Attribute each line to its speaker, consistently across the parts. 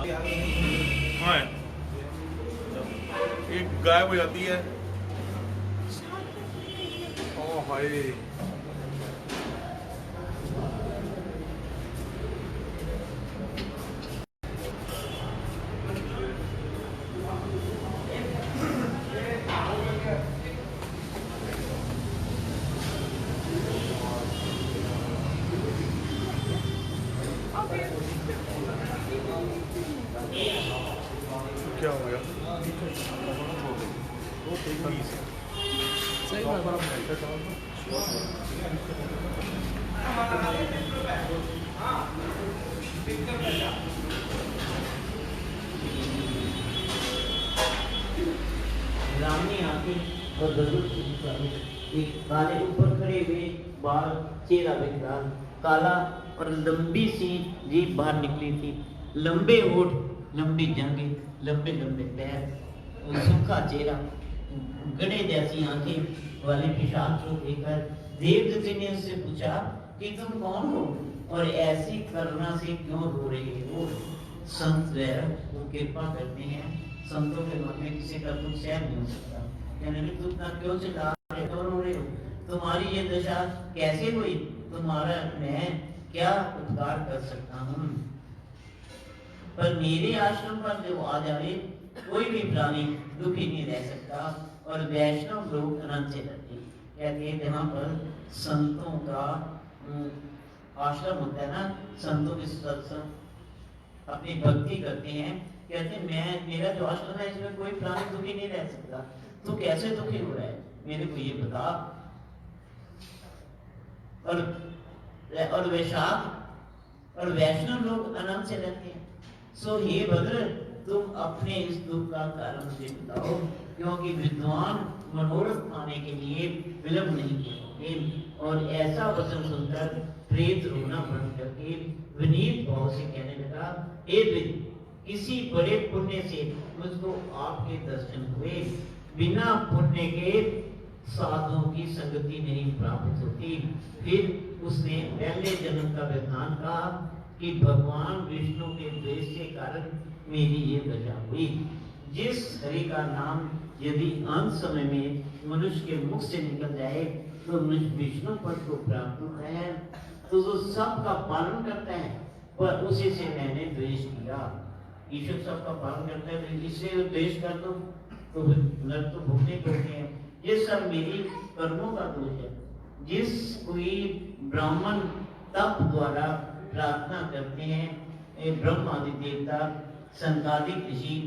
Speaker 1: हाँ, एक गायब हो जाती है। ओ हाय, क्या हो गया?
Speaker 2: सही बात है।
Speaker 3: रामनी आके और गजब से एक काले ऊपर खड़े हुए बाल, चेहरा बेकार काला और लंबी सी जीभ बाहर निकली थी, लंबे होठ, लंबी जांघें, लंबे लंबे पैर और सूखा चेहरा, गड़े जैसी आंखें वाले पिशाच को देखकर देवदत्त ने उससे पूछा कि तुम कौन हो और ऐसी करुणा से क्यों रो रहे हो? संत वो कृपा करते हैं, संतों के मन में किसी का दुख सहन नहीं हो सकता। कहने लगे तुम ना क्यों चिल्ला रहे हो, क्यों रो रहे हो? तुम्हारी ये दशा कैसे हुई? तुम्हारा मैं क्या उपकार कर सकता हूँ? पर मेरे आश्रम पर जो आ जाए कोई भी प्राणी दुखी नहीं रह सकता और वैष्णव लोग अनंत से डरते। कहते हैं जहाँ पर संतों का आश्रम होता है ना, संतों के सत्संग अपनी भक्ति करते हैं, कहते हैं मैं मेरा जो आश्रम है इसमें कोई प्राणी दुखी नहीं रह सकता। तो कैसे दुखी हो रहा है मेरे को ये बता। और वैशाख और वैष्णव लोग अनंत से रहते हैं। सो हे भद्र तुम अपने इस दुख का कारण मुझे बताओ, क्योंकि विद्वान मनोरथ पाने के लिए विलंब नहीं किए। और ऐसा वचन सुनकर प्रेत रोना बंद करके विनीत भाव से कहने लगा, हे विद किसी बड़े पुण्य से मुझको आपके दर्शन हुए, बिना पुण्य के साधुओं की संगति नहीं प्राप्त होती। फिर उसने पहले जन्म का वृतांत कहा कि भगवान विष्णु के द्वेष के कारण मेरी ये दशा हुई। जिस हरि का नाम यदि अंत समय में मनुष्य के मुख से निकल जाए तो मनुष्य विष्णु पद को प्राप्त होता है, तो जो सबका पालन करता है पर उसी से मैंने द्वेष किया। ईश्वर सबका पालन करता है तो इससे द्वेष कर दो तो नरक तो भुगतने को हैं। ये सब मेरी कर्मों का दोष है। जिस कोई ब्राह्मण तप द्वारा प्रार्थना करते हैं ब्रह्म आदि देवता संतादिक ऋषि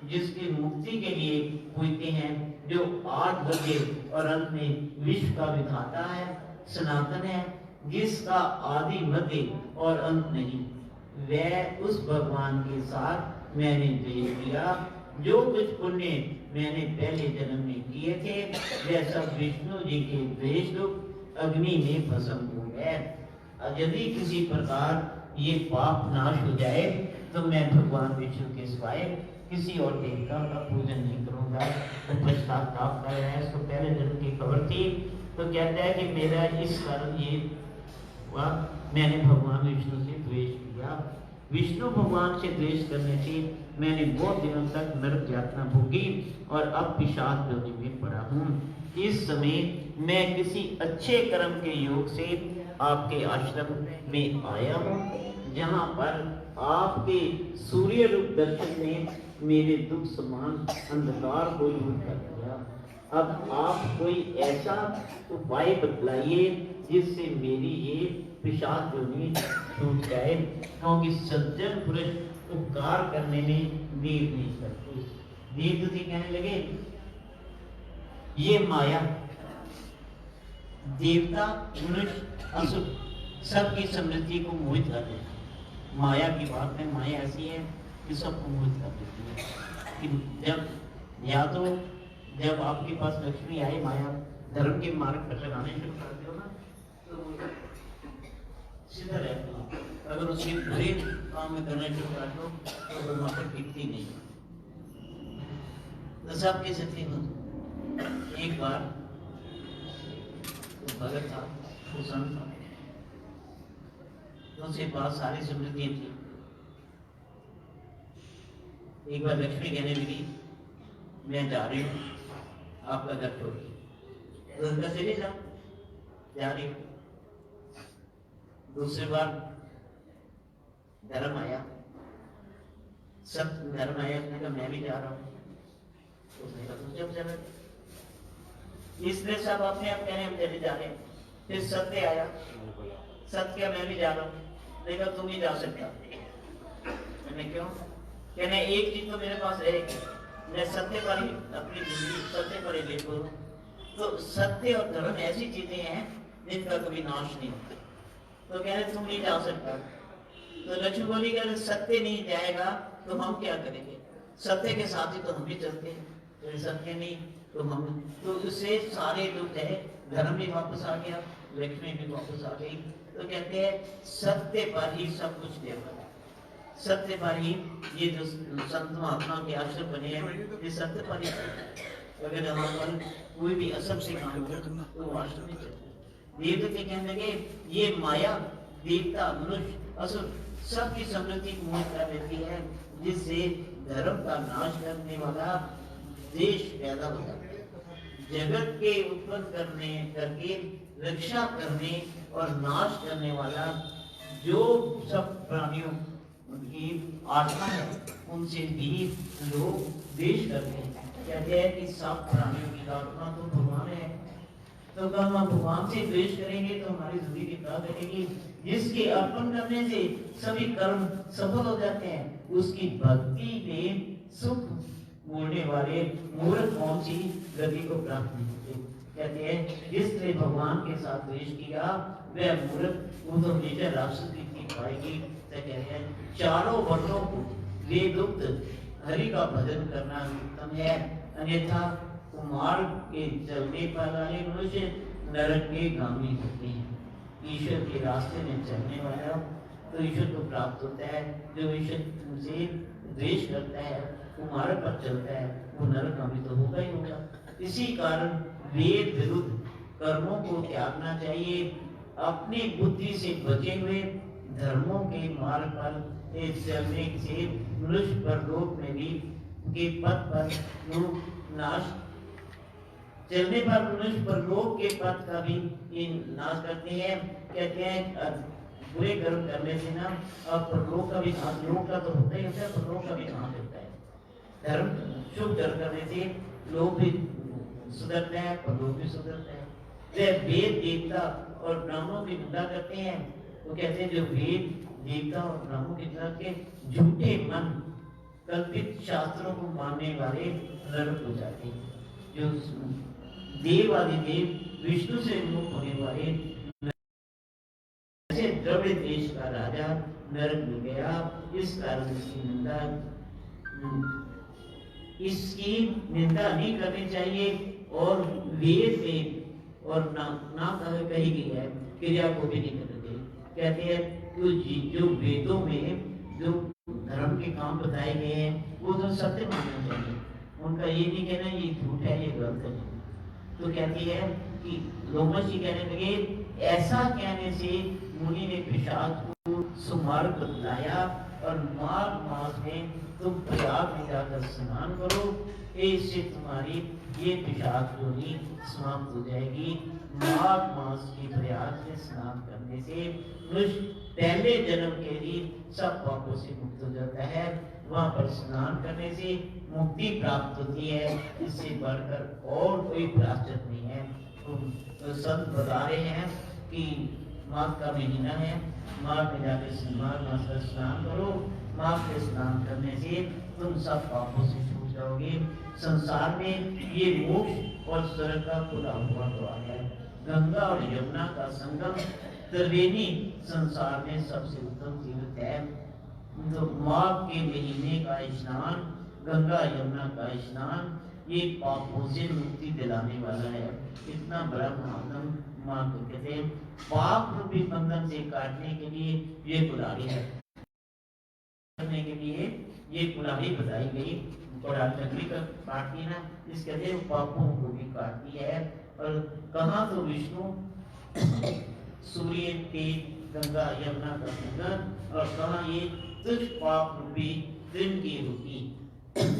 Speaker 3: जिसकी मुक्ति के लिए पूछते हैं, जो 8 बजे और अंत में विश्व का विधाता है, सनातन है, जिसका आदि मध्य और अंत नहीं, वह उस भगवान के साथ मैंने द्वेष किया। जो कुछ पुण्य मैंने पहले जन्म में किए थे वह सब विष्णु जी के द्वेष रूप अग्नि में भस्म हो गए। यदि किसी प्रकार ये पाप नाश हो जाए तो मैं भगवान विष्णु के सिवाय किसी और देवता का पूजन नहीं करूंगा। तो पश्चाताप कर रहा है, इसको पहले जन्म की खबर थी, तो कहता है कि मेरा इस कारण ये हुआ, मैंने भगवान विष्णु से द्वेष किया। विष्णु भगवान से द्वेष करने से मैंने बहुत दिनों तक नरक यातना भोगी और अब पिशाच योनि में पड़ा हूँ। इस समय मैं किसी अच्छे कर्म के योग से आपके आश्रम में आया हूँ, जहाँ पर आपके सूर्य रूप दर्शन ने मेरे दुख समान अंधकार को दूर कर दिया। अब आप कोई ऐसा उपाय बतलाइए जिससे मेरी ये पिशाच योनि छूट जाए, क्योंकि सज्जन पुरुष उपकार करने में देर नहीं करते। देवदूत कहने लगे, ये माया देवता मनुष्य असुर सबकी समृद्धि को मोहित कर देती है। माया की बात है, माया ऐसी है कि सबको मोहित कर देती है कि जब आपके पास लक्ष्मी आए, माया धर्म के मार्ग पर लगाने शुरू करते हो ना तो सीधा रहते हो, अगर उसके बुरे काम में करना शुरू कर दो तो वो माता टिकती नहीं। तो सबके साथी एक बार तो भगत था, वो संत था, तो उसके पास सारी समृद्धि थी, एक बार लक्ष्मी कहने लगी मैं जा रही हूँ आपका घर छोड़िए, तो उनका चले जाओ, जा रही हूँ। दूसरी बार धर्म आया, सब धर्म आया, उसने कहा मैं भी जा रहा हूँ, उसने कहा तुम जब चले, इसलिए सब अपने आप कह रहे हम चले जा रहे हैं। फिर सत्य आया, सत्य मैं भी जा रहा हूँ, देखा तुम ही जा सकता। मैंने क्यों? कहने एक चीज तो मेरे पास है, मैं सत्य पर ही अपनी जिंदगी सत्य पर ही देखूं। तो सत्य और धर्म ऐसी चीजें हैं जिनका कभी नाश नहीं होता। तो कह रहे तुम नहीं जा सकता। तो लक्ष्मी बोली कि सत्य नहीं जाएगा तो हम क्या करेंगे? सत्य के साथ ही तो हम भी चलते हैं, तो सत्य नहीं तो हम, तो उससे सारे दुख है, धर्म भी वापस आ गया, लक्ष्मी भी वापस आ गई। तो कहते हैं सत्य पर ही सब कुछ निर्भर है, सत्य पर ही ये जो संत महात्मा के आश्रम बने हैं ये सत्य पर ही। अगर यहाँ पर कोई भी असम से काम हो तो वो आश्रम नहीं चलता। देवता कहने लगे ये माया, देवता, मनुष्य, असुर सबकी समृद्धि मोहित कर देती है, जिससे धर्म का नाश करने वाला देश पैदा होता है। जगत के उत्पन्न करने करके रक्षा करने और नाश करने वाला जो सब प्राणियों की आत्मा है उनसे भी लोग द्वेष करते हैं। कहते हैं कि सब प्राणियों की आत्मा तो भगवान है, तो कब हम भगवान से द्वेष करेंगे तो हमारी जिंदगी खराब रहेगी। जिसके अर्पण करने से सभी कर्म सफल हो जाते हैं, उसकी भक्ति में सुख मोड़ने वाले मूर्ख कौन सी गति को प्राप्त नहीं होते। कहते हैं जिसने भगवान के साथ द्वेष किया वह मूर्ख वो तो हमेशा राक्षस की पाएगी। तो कहते हैं चारों वर्णों को वेदोक्त हरि का भजन करना उत्तम है, अन्यथा कुमार के चलने पर वाले मनुष्य नरक के गामी होते हैं। ईश्वर के रास्ते में चलने वाला तो ईश्वर को प्राप्त होता है, जो ईश्वर से द्वेष करता है, कुमार पर चलता है, वो नरकगामी तो होगा ही होगा। इसी कारण वेद विरुद्ध कर्मों को त्यागना चाहिए। अपनी बुद्धि से बचे हुए धर्मों के मार्ग पर चलने से मनुष्य परलोक में भी के पथ पर लोग नाश चलने पर मनुष्य परलोक के पथ का भी नाश करते हैं। कहते हैं बुरे कर्म करने से ना अब परलोक का भी नाश, लोक का तो होता ही होता है, परलोक का भी नाश होता है। धर्म शुभ कर्म करने से लोग भी सुधरते हैं, परलोक भी सुधरते हैं। वे वेद देवता और ब्राह्मणों की निंदा करते हैं, तो कहते हैं जो वेद देवता और ब्राह्मणों की निंदा के झूठे मन कल्पित शास्त्रों को मानने वाले नरक हो जाते हैं। जो देव आदि देव विष्णु से मुक्त होने वाले ऐसे द्रविड़ देश का राजा नरक में गया। इस कारण इसकी निंदा नहीं करनी चाहिए। और वेद में और ना कही गई है क्रिया को भी नहीं करनी चाहिए। कहते हैं जो वेदों में जो धर्म के काम बताए गए हैं वो तो सत्य मानना चाहिए, उनका ये नहीं कहना ये झूठ है ये गलत है। तो कहती है कि लोमस जी कहने लगे ऐसा कहने से मुनि ने पिशाच को सुमार्ग बतलाया और माघ मास में तुम प्रयाग में जाकर स्नान करो, इससे तुम्हारी ये पिशाच जोनी समाप्त हो जाएगी। माघ मास की प्रयाग में स्नान करने से मनुष्य पहले जन्म के लिए सब पापों से मुक्त हो जाता है। वहां पर स्नान करने से मुक्ति प्राप्त होती है, इससे बढ़कर और कोई प्रायश्चित नहीं है। तो संत बता रहे हैं कि माघ का महीना है, माघ में जाकर माघ मास का स्नान करो। माघ के स्नान करने से तुम सब पापों से छूट जाओगे। संसार में ये मोक्ष और स्वर्ग का खुला हुआ द्वार है। गंगा और यमुना का संगम त्रिवेणी संसार में सबसे उत्तम तीर्थ है। तो माघ के महीने का स्नान, गंगा यमुना का स्नान ये पापों से मुक्ति दिलाने वाला है। इतना बड़ा महात्म माघ को कहते हैं। पाप रूपी बंधन से काटने के लिए ये कुल्हाड़ी है, करने के लिए ये कुल्हाड़ी बताई गई। और लकड़ी का काटती ना, इस कहते हैं पापों को भी काटती है। और कहाँ तो विष्णु सूर्य तेज गंगा यमुना का संगम, और कहाँ ये तुझ पाप रूपी दिन की रुकी।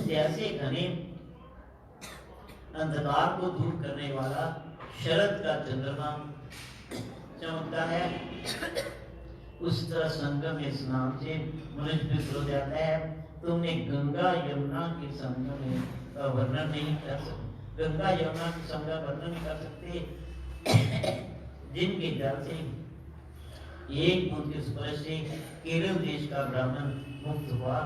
Speaker 3: जैसे घने अंधकार को दूर करने वाला शरद का चंद्रमा चमकता है, उस तरह संगम में स्नान से मनुष्य पवित्र हो जाता है। तुमने गंगा यमुना के संगम में का वर्णन नहीं कर सकते, गंगा यमुना के संगम का वर्णन नहीं कर सकते, जिनके जल से एक बूंद के स्पर्श से केरल देश का ब्राह्मण मुक्त हुआ।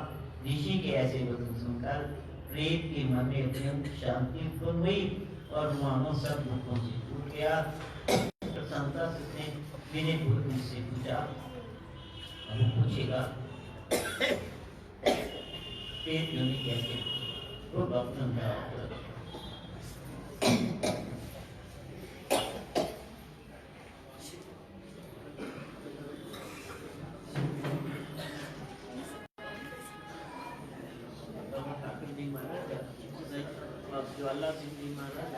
Speaker 3: ऋषि के ऐसे वचन सुनकर प्रेत के मन में अत्यंत शांति उत्पन्न हुई और मानो सब दुखों से छूट गया। प्रसन्नता से उसने विनय पूर्वक मुझसे पूछा, वो पूछेगा पेट योनि कैसे, वो भक्त ज्वाला सिंह जी महाराज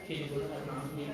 Speaker 3: श्री गुरु का नाम नहीं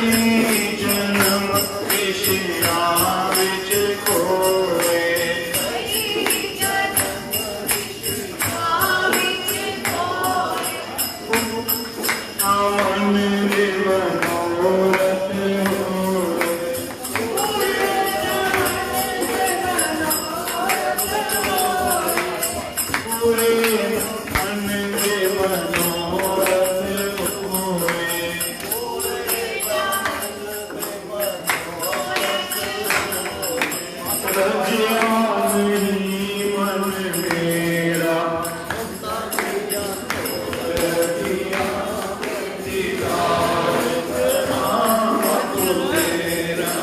Speaker 2: जन्म विषयां विच खोए मन के मनोरथ पूरे मन के मनोरथ होए रजिया नहीं मन मेरा रजिया दीदार नाम तेरा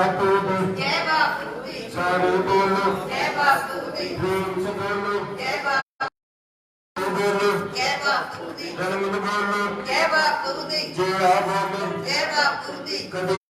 Speaker 2: ਮਾਤੂ ਦੀ
Speaker 4: ਜੈ ਬਾਪੂ ਦੀ
Speaker 2: ਸਾਰੇ ਬੋਲੋ
Speaker 4: ਜੈ ਬਾਪੂ ਦੀ
Speaker 2: ਪ੍ਰੀਤ ਬੋਲੋ
Speaker 4: ਜੈ ਬਾਪੂ
Speaker 2: ਬੋਲੋ
Speaker 4: ਜੈ ਬਾਪੂ ਦੀ
Speaker 2: ਜਨਮ ਬੋਲੋ
Speaker 4: ਜੈ ਬਾਪੂ ਦੀ
Speaker 2: ਜਿਹੜਾ ਬੋਲੋ
Speaker 4: ਜੈ ਬਾਪੂ ਦੀ
Speaker 2: ਕਦੇ